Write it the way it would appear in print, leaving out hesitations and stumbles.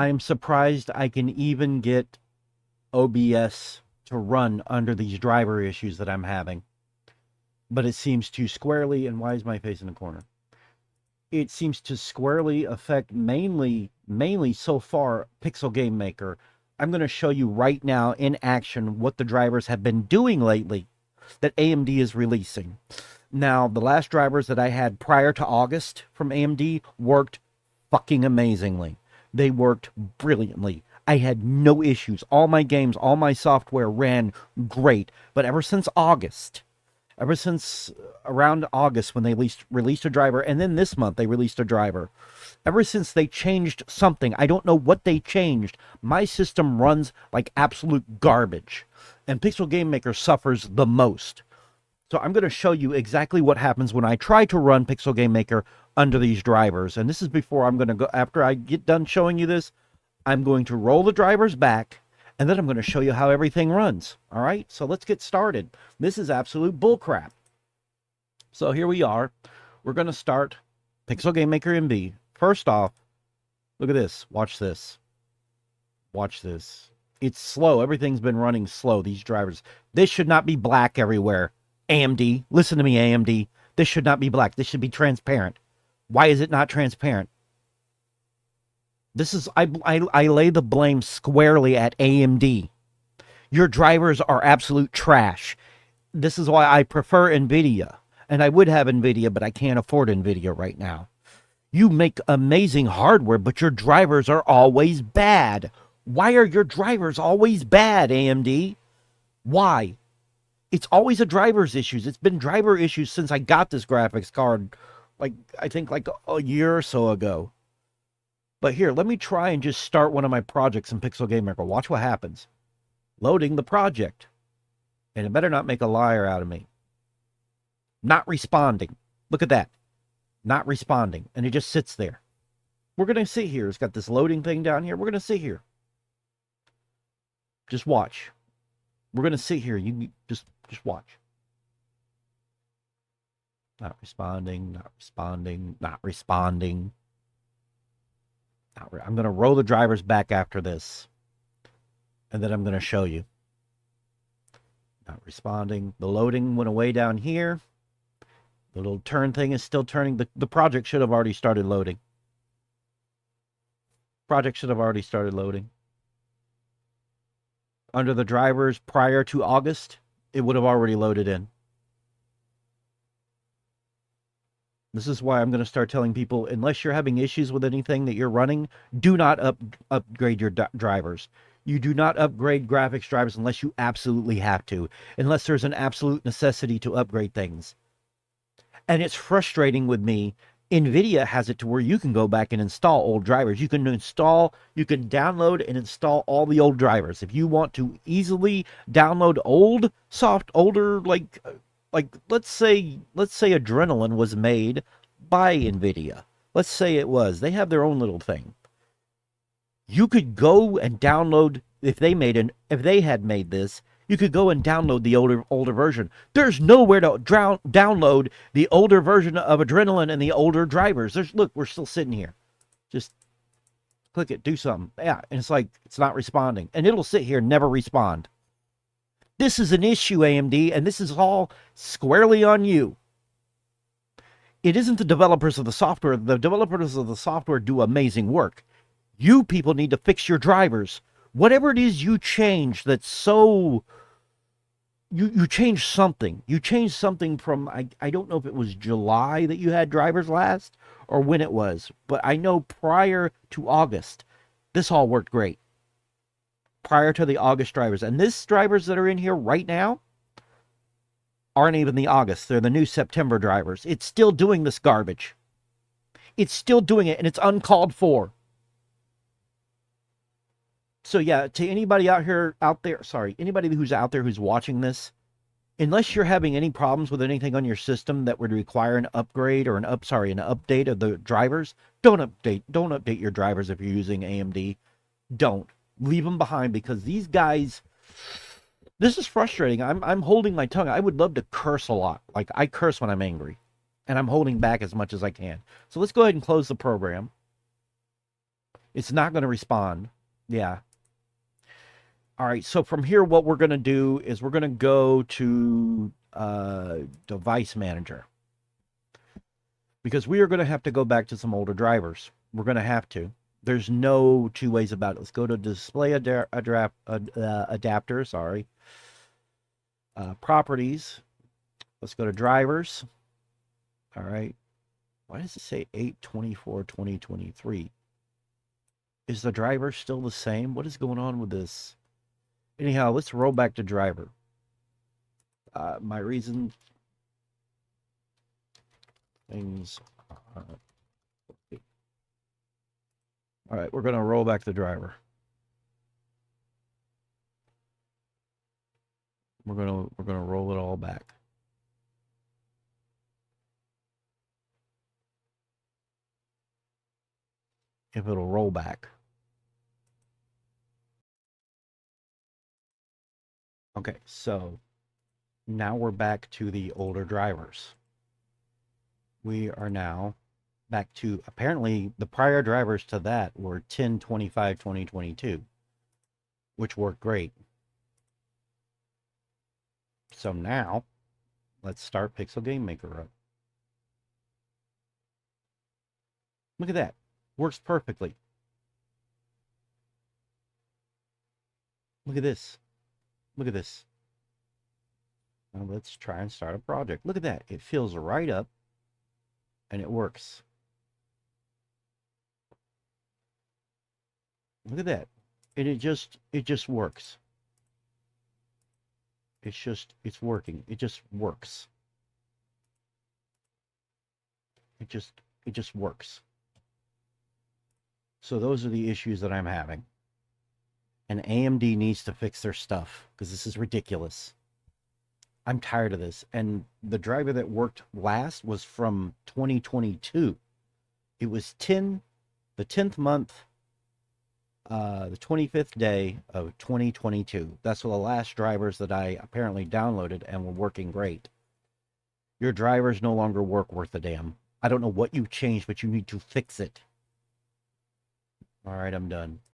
I am surprised I can even get OBS to run under these driver issues that I'm having. But it seems to squarely, and why is my face in the corner? It seems to squarely affect mainly so far Pixel Game Maker. I'm going to show you right now in action what the drivers have been doing lately that AMD is releasing. Now, the last drivers that I had prior to August from AMD worked fucking amazingly. They worked brilliantly. I had no issues. All my games, all my software ran great. But ever since around August when they released a driver, and then this month they released a driver, ever since they changed something, I don't know what they changed, my system runs like absolute garbage. And Pixel Game Maker suffers the most. So I'm going to show you exactly what happens when I try to run Pixel Game Maker under these drivers. And this is before I'm going to go, after I get done showing you this, I'm going to roll the drivers back, and then I'm going to show you how everything runs. All right, so let's get started. This is absolute bullcrap. So here we are. We're going to start Pixel Game Maker MB. First off, look at this. Watch this. Watch this. It's slow. Everything's been running slow, these drivers. This should not be black everywhere. AMD, listen to me, AMD. This should not be black. This should be transparent. Why is it not transparent? This is, I lay the blame squarely at AMD. Your drivers are absolute trash. This is why I prefer Nvidia. And I would have Nvidia, but I can't afford Nvidia right now. You make amazing hardware, but your drivers are always bad. Why are your drivers always bad, AMD? Why? It's always a driver's issues. It's been driver issues since I got this graphics card, I think like a year or so ago. But here, let me try and just start one of my projects in Pixel Game Maker. Watch what happens. Loading the project. And it better not make a liar out of me. Not responding. Look at that. Not responding. And it just sits there. We're going to sit here. It's got this loading thing down here. We're going to sit here. Just watch. We're going to sit here. You just watch. Not responding, not responding, not responding. I'm going to roll the drivers back after this. And then I'm going to show you. Not responding. The loading went away down here. The little turn thing is still turning. The project should have already started loading. Project should have already started loading. Under the drivers prior to August, it would have already loaded in. This is why I'm going to start telling people, unless you're having issues with anything that you're running, do not upgrade your drivers. You do not upgrade graphics drivers unless you absolutely have to, unless there's an absolute necessity to upgrade things. And it's frustrating with me. Nvidia has it to where you can go back and install old drivers. You can download and install all the old drivers. If you want to easily download older, like let's say Adrenaline was made by Nvidia. Let's say it was. They have their own little thing. You could go and download, if they had made this, you could go and download the older version. There's nowhere to download the older version of Adrenaline and the older drivers. Look, we're still sitting here. Just click it, do something. Yeah, and it's like, it's not responding. And it'll sit here and never respond. This is an issue, AMD, and this is all squarely on you. It isn't the developers of the software. The developers of the software do amazing work. You people need to fix your drivers. Whatever it is you change that's so... You changed something. You changed something from, I don't know if it was July that you had drivers last, or when it was. But I know prior to August, this all worked great. Prior to the August drivers. And these drivers that are in here right now aren't even the August. They're the new September drivers. It's still doing this garbage. It's still doing it, and it's uncalled for. So yeah, to anybody anybody who's out there who's watching this, unless you're having any problems with anything on your system that would require an upgrade or an update of the drivers, don't update your drivers if you're using AMD. Don't. Leave them behind, because these guys, this is frustrating. I'm holding my tongue. I would love to curse a lot. Like, I curse when I'm angry, and I'm holding back as much as I can. So let's go ahead and close the program. It's not going to respond. Yeah. All right. So from here, what we're going to do is we're going to go to device manager, because we are going to have to go back to some older drivers. We're going to have to. There's no two ways about it. Let's go to display adapter. Sorry. Properties. Let's go to drivers. All right. Why does it say 8/24/2023? Is the driver still the same? What is going on with this? Anyhow, let's roll back to driver. My reason things are... All right, we're going to roll back the driver. We're going to roll it all back. If it'll roll back. Okay, so now we're back to the older drivers. We are now back to, apparently the prior drivers to that were 10/25/2022, which worked great. So now let's start Pixel Game Maker up. Look at that. Works perfectly. Look at this. Look at this. Now let's try and start a project. Look at that. It fills right up and it works. Look at that. And it just works. It's working. It just works. It just works. So those are the issues that I'm having. And AMD needs to fix their stuff, because this is ridiculous. I'm tired of this. And the driver that worked last was from 2022. It was the 10th month, the 25th day of 2022. That's the last drivers that I apparently downloaded and were working great. Your drivers no longer work worth a damn. I don't know what you changed, but you need to fix it. All right, I'm done.